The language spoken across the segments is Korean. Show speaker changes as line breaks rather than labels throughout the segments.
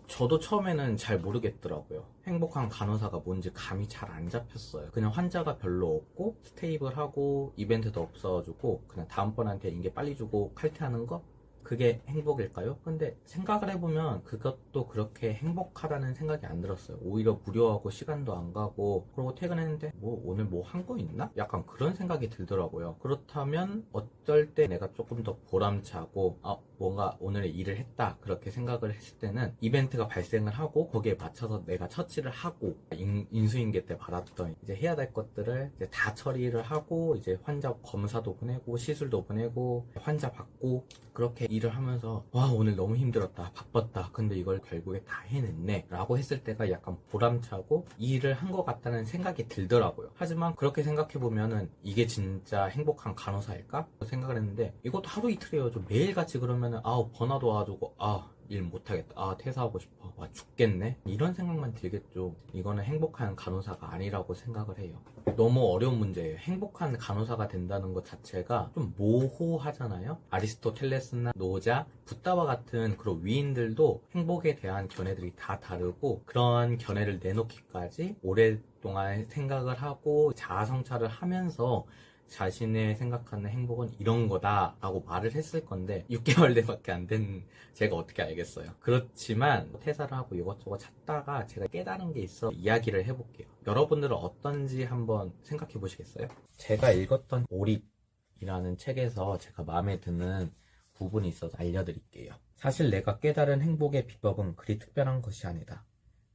저도 처음에는 잘 모르겠더라고요. 행복한 간호사가 뭔지 감이 잘 안 잡혔어요. 그냥 환자가 별로 없고 스테이블하고 이벤트도 없어가지고 그냥 다음번한테 인계 빨리 주고 칼퇴하는 거? 그게 행복일까요? 근데 생각을 해보면 그것도 그렇게 행복하다는 생각이 안 들었어요. 오히려 무료하고 시간도 안 가고 그러고 퇴근했는데 뭐 오늘 뭐 한 거 있나? 약간 그런 생각이 들더라고요. 그렇다면 어떨 때 내가 조금 더 보람차고 뭔가 오늘 일을 했다 그렇게 생각을 했을 때는 이벤트가 발생을 하고 거기에 맞춰서 내가 처치를 하고 인수인계 때 받았던 이제 해야 될 것들을 이제 다 처리를 하고 이제 환자 검사도 보내고 시술도 보내고 환자 받고 그렇게 일을 하면서 와 오늘 너무 힘들었다 바빴다 근데 이걸 결국에 다 해냈네 라고 했을 때가 약간 보람차고 이 일을 한 것 같다는 생각이 들더라고요. 하지만 그렇게 생각해보면은 이게 진짜 행복한 간호사일까? 생각을 했는데 이것도 하루 이틀이에요. 좀 매일같이 그러면은 번아웃 와가지고 일 못하겠다. 퇴사하고 싶어. 죽겠네. 이런 생각만 들겠죠. 이거는 행복한 간호사가 아니라고 생각을 해요. 너무 어려운 문제예요. 행복한 간호사가 된다는 것 자체가 좀 모호하잖아요. 아리스토텔레스나 노자, 붓다와 같은 그런 위인들도 행복에 대한 견해들이 다 다르고 그런 견해를 내놓기까지 오랫동안 생각을 하고 자아성찰을 하면서 자신의 생각하는 행복은 이런 거다 라고 말을 했을 건데 6개월 내밖에 안 된 제가 어떻게 알겠어요. 그렇지만 퇴사를 하고 이것저것 찾다가 제가 깨달은 게 있어 이야기를 해볼게요. 여러분들은 어떤지 한번 생각해 보시겠어요? 제가 읽었던 오립이라는 책에서 제가 마음에 드는 부분이 있어서 알려드릴게요. 사실 내가 깨달은 행복의 비법은 그리 특별한 것이 아니다.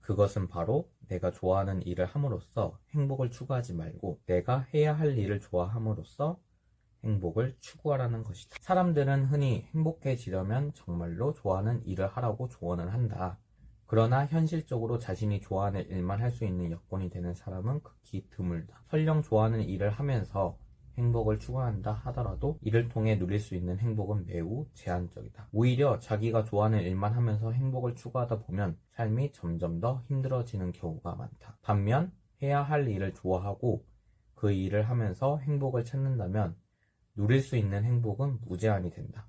그것은 바로 내가 좋아하는 일을 함으로써 행복을 추구하지 말고 내가 해야 할 일을 좋아함으로써 행복을 추구하라는 것이다. 사람들은 흔히 행복해지려면 정말로 좋아하는 일을 하라고 조언을 한다. 그러나 현실적으로 자신이 좋아하는 일만 할 수 있는 여건이 되는 사람은 극히 드물다. 설령 좋아하는 일을 하면서 행복을 추구한다 하더라도 이를 통해 누릴 수 있는 행복은 매우 제한적이다. 오히려 자기가 좋아하는 일만 하면서 행복을 추구하다 보면 삶이 점점 더 힘들어지는 경우가 많다. 반면 해야 할 일을 좋아하고 그 일을 하면서 행복을 찾는다면 누릴 수 있는 행복은 무제한이 된다.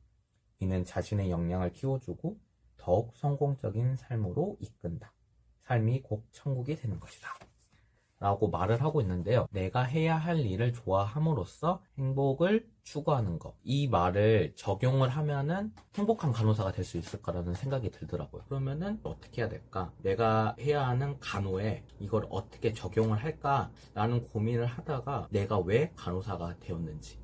이는 자신의 역량을 키워주고 더욱 성공적인 삶으로 이끈다. 삶이 곧 천국이 되는 것이다. 라고 말을 하고 있는데요. 내가 해야 할 일을 좋아함으로써 행복을 추구하는 것. 이 말을 적용을 하면은 행복한 간호사가 될 수 있을까라는 생각이 들더라고요. 그러면은 어떻게 해야 될까? 내가 해야 하는 간호에 이걸 어떻게 적용을 할까라는 고민을 하다가 내가 왜 간호사가 되었는지.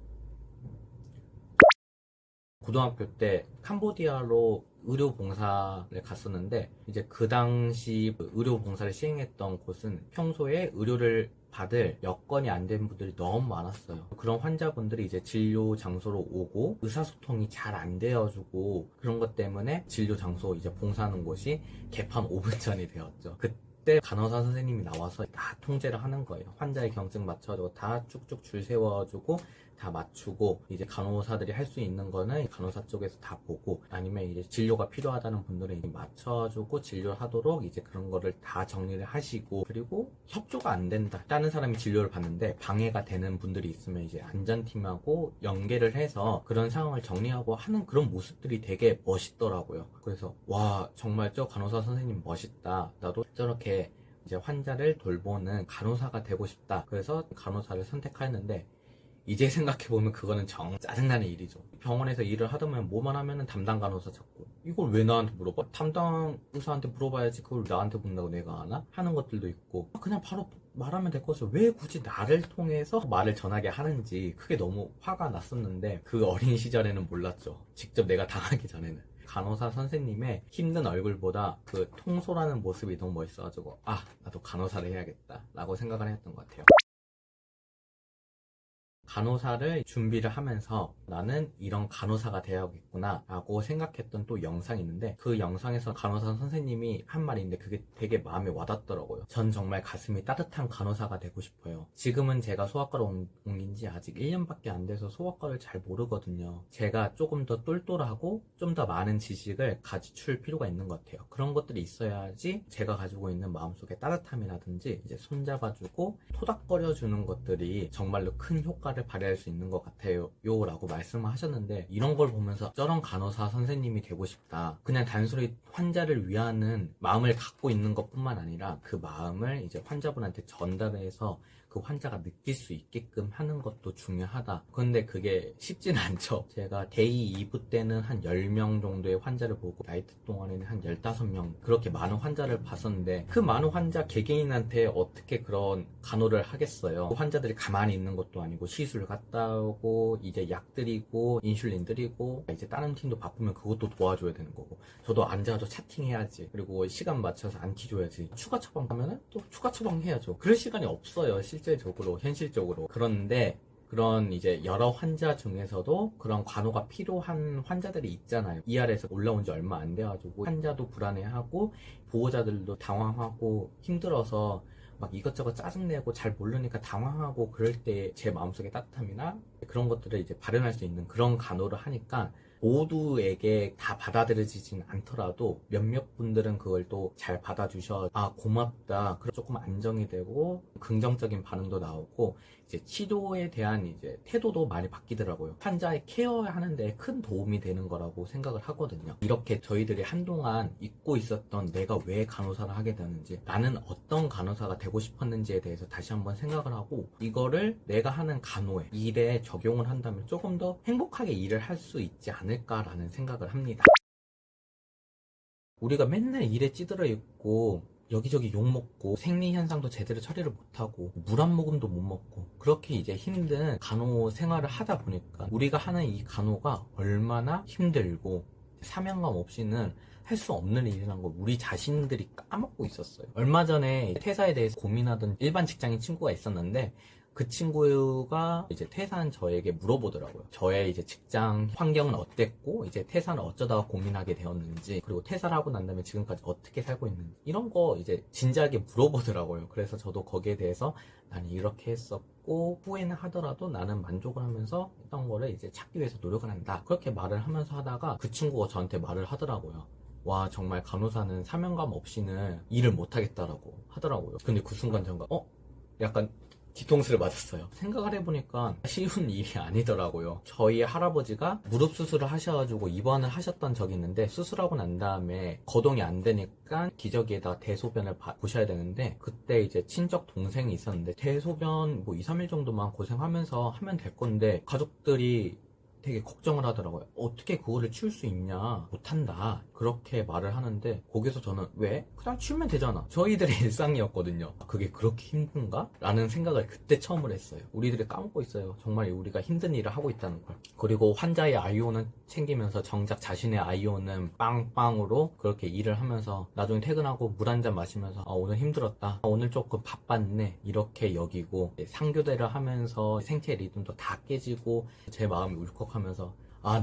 고등학교 때 캄보디아로 의료봉사를 갔었는데 이제 그 당시 의료봉사를 시행했던 곳은 평소에 의료를 받을 여건이 안 된 분들이 너무 많았어요. 그런 환자분들이 이제 진료 장소로 오고 의사소통이 잘 안 되어주고 그런 것 때문에 진료 장소 이제 봉사하는 곳이 개판 5분 전이 되었죠. 그때 간호사 선생님이 나와서 다 통제를 하는 거예요. 환자의 경증 맞춰주고 다 쭉쭉 줄 세워주고 다 맞추고 이제 간호사들이 할 수 있는 거는 간호사 쪽에서 다 보고 아니면 이제 진료가 필요하다는 분들은 이제 맞춰주고 진료를 하도록 이제 그런 거를 다 정리를 하시고 그리고 협조가 안 된다. 다른 사람이 진료를 받는데 방해가 되는 분들이 있으면 이제 안전팀하고 연계를 해서 그런 상황을 정리하고 하는 그런 모습들이 되게 멋있더라고요. 그래서 와 정말 저 간호사 선생님 멋있다. 나도 저렇게 이제 환자를 돌보는 간호사가 되고 싶다. 그래서 간호사를 선택했는데 이제 생각해보면 그거는 짜증나는 일이죠. 병원에서 일을 하다면 뭐만 하면은 담당 간호사 찾고 이걸 왜 나한테 물어봐? 담당 의사한테 물어봐야지 그걸 나한테 묻는다고 내가 아나? 하는 것들도 있고 그냥 바로 말하면 될 것을 왜 굳이 나를 통해서 말을 전하게 하는지 그게 너무 화가 났었는데 그 어린 시절에는 몰랐죠. 직접 내가 당하기 전에는. 간호사 선생님의 힘든 얼굴보다 그 통솔하는 모습이 너무 멋있어가지고 나도 간호사를 해야겠다 라고 생각을 했던 것 같아요. 간호사를 준비를 하면서 나는 이런 간호사가 되어야겠구나 라고 생각했던 또 영상이 있는데 그 영상에서 간호사 선생님이 한 말인데 그게 되게 마음에 와닿더라고요. 전 정말 가슴이 따뜻한 간호사가 되고 싶어요. 지금은 제가 소아과로 옮긴 지 아직 1년밖에 안 돼서 소아과를 잘 모르거든요. 제가 조금 더 똘똘하고 좀 더 많은 지식을 가지출 필요가 있는 것 같아요. 그런 것들이 있어야지 제가 가지고 있는 마음속의 따뜻함이라든지 이제 손잡아주고 토닥거려주는 것들이 정말로 큰 효과를 효과를 발휘할 수 있는 것 같아요 라고 말씀을 하셨는데, 이런 걸 보면서 저런 간호사 선생님이 되고 싶다. 그냥 단순히 환자를 위하는 마음을 갖고 있는 것 뿐만 아니라 그 마음을 이제 환자분한테 전달해서 그 환자가 느낄 수 있게끔 하는 것도 중요하다. 근데 그게 쉽지는 않죠. 제가 데이 2부 때는 한 10명 정도의 환자를 보고 나이트 동안에는 한 15명 그렇게 많은 환자를 봤었는데, 그 많은 환자 개개인한테 어떻게 그런 간호를 하겠어요. 환자들이 가만히 있는 것도 아니고 시술 갔다 오고 이제 약 드리고 인슐린 드리고, 이제 다른 팀도 바쁘면 그것도 도와줘야 되는 거고, 저도 앉아서 차팅해야지, 그리고 시간 맞춰서 안티 줘야지, 추가 처방 가면은 또 추가 처방 해야죠. 그럴 시간이 없어요, 실질적으로, 현실적으로. 그런데 그런 이제 여러 환자 중에서도 그런 간호가 필요한 환자들이 있잖아요. ER에서 올라온 지 얼마 안 돼가지고 환자도 불안해하고 보호자들도 당황하고 힘들어서 막 이것저것 짜증내고 잘 모르니까 당황하고, 그럴 때 제 마음속의 따뜻함이나 그런 것들을 이제 발현할 수 있는 그런 간호를 하니까, 모두에게 다 받아들여지진 않더라도 몇몇 분들은 그걸 또 잘 받아주셔, 아 고맙다, 그럼 조금 안정이 되고 긍정적인 반응도 나오고, 이제 치료에 대한 이제 태도도 많이 바뀌더라고요. 환자의 케어하는 데 큰 도움이 되는 거라고 생각을 하거든요. 이렇게 저희들이 한동안 잊고 있었던 내가 왜 간호사를 하게 되는지, 나는 어떤 간호사가 되고 싶었는지에 대해서 다시 한번 생각을 하고, 이거를 내가 하는 간호에, 일에 적용을 한다면 조금 더 행복하게 일을 할 수 있지 않을까라는 생각을 합니다. 우리가 맨날 일에 찌들어 있고 여기저기 욕먹고 생리현상도 제대로 처리를 못하고 물 한 모금도 못 먹고 그렇게 이제 힘든 간호 생활을 하다 보니까, 우리가 하는 이 간호가 얼마나 힘들고 사명감 없이는 할 수 없는 일이라는 걸 우리 자신들이 까먹고 있었어요. 얼마 전에 퇴사에 대해서 고민하던 일반 직장인 친구가 있었는데, 그 친구가 이제 퇴사한 저에게 물어보더라고요. 저의 이제 직장 환경은 어땠고, 이제 퇴사는 어쩌다가 고민하게 되었는지, 그리고 퇴사를 하고 난 다음에 지금까지 어떻게 살고 있는지, 이런 거 이제 진지하게 물어보더라고요. 그래서 저도 거기에 대해서 나는 이렇게 했었고, 후회는 하더라도 나는 만족을 하면서 했던 거를 이제 찾기 위해서 노력을 한다, 그렇게 말을 하면서 하다가 그 친구가 저한테 말을 하더라고요. 와, 정말 간호사는 사명감 없이는 일을 못하겠다라고 하더라고요. 근데 그 순간 제가 약간 뒤통수를 맞았어요. 생각을 해보니까 쉬운 일이 아니더라고요. 저희 할아버지가 무릎 수술을 하셔가지고 입원을 하셨던 적이 있는데, 수술하고 난 다음에 거동이 안 되니까 기저귀에다 대소변을 보셔야 되는데, 그때 이제 친척 동생이 있었는데 대소변 뭐 2, 3일 정도만 고생하면서 하면 될 건데, 가족들이 되게 걱정을 하더라고요. 어떻게 그거를 치울 수 있냐, 못한다, 그렇게 말을 하는데, 거기서 저는 왜? 그냥 치우면 되잖아, 저희들의 일상이었거든요. 그게 그렇게 힘든가? 라는 생각을 그때 처음으로 했어요. 우리들이 까먹고 있어요, 정말 우리가 힘든 일을 하고 있다는 걸. 그리고 환자의 아이오는 챙기면서 정작 자신의 아이오는 빵빵으로 그렇게 일을 하면서 나중에 퇴근하고 물 한 잔 마시면서 오늘 힘들었다, 오늘 조금 바빴네, 이렇게 여기고, 상교대를 하면서 생체 리듬도 다 깨지고 제 마음이 울컥하면서,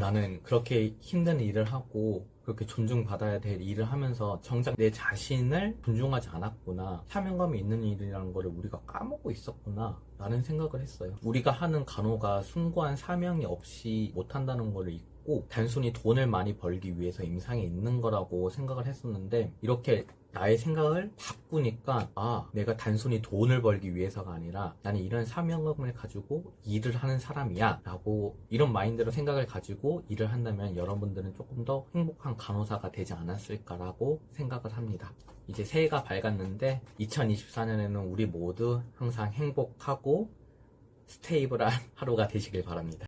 나는 그렇게 힘든 일을 하고 그렇게 존중받아야 될 일을 하면서 정작 내 자신을 존중하지 않았구나, 사명감이 있는 일이라는 거를 우리가 까먹고 있었구나 라는 생각을 했어요. 우리가 하는 간호가 숭고한 사명이 없이 못한다는 거를 잊고 단순히 돈을 많이 벌기 위해서 임상에 있는 거라고 생각을 했었는데, 이렇게 나의 생각을 바꾸니까, 내가 단순히 돈을 벌기 위해서가 아니라 나는 이런 사명감을 가지고 일을 하는 사람이야 라고, 이런 마인드로 생각을 가지고 일을 한다면 여러분들은 조금 더 행복한 간호사가 되지 않았을까라고 생각을 합니다. 이제 새해가 밝았는데 2024년에는 우리 모두 항상 행복하고 스테이블한 하루가 되시길 바랍니다.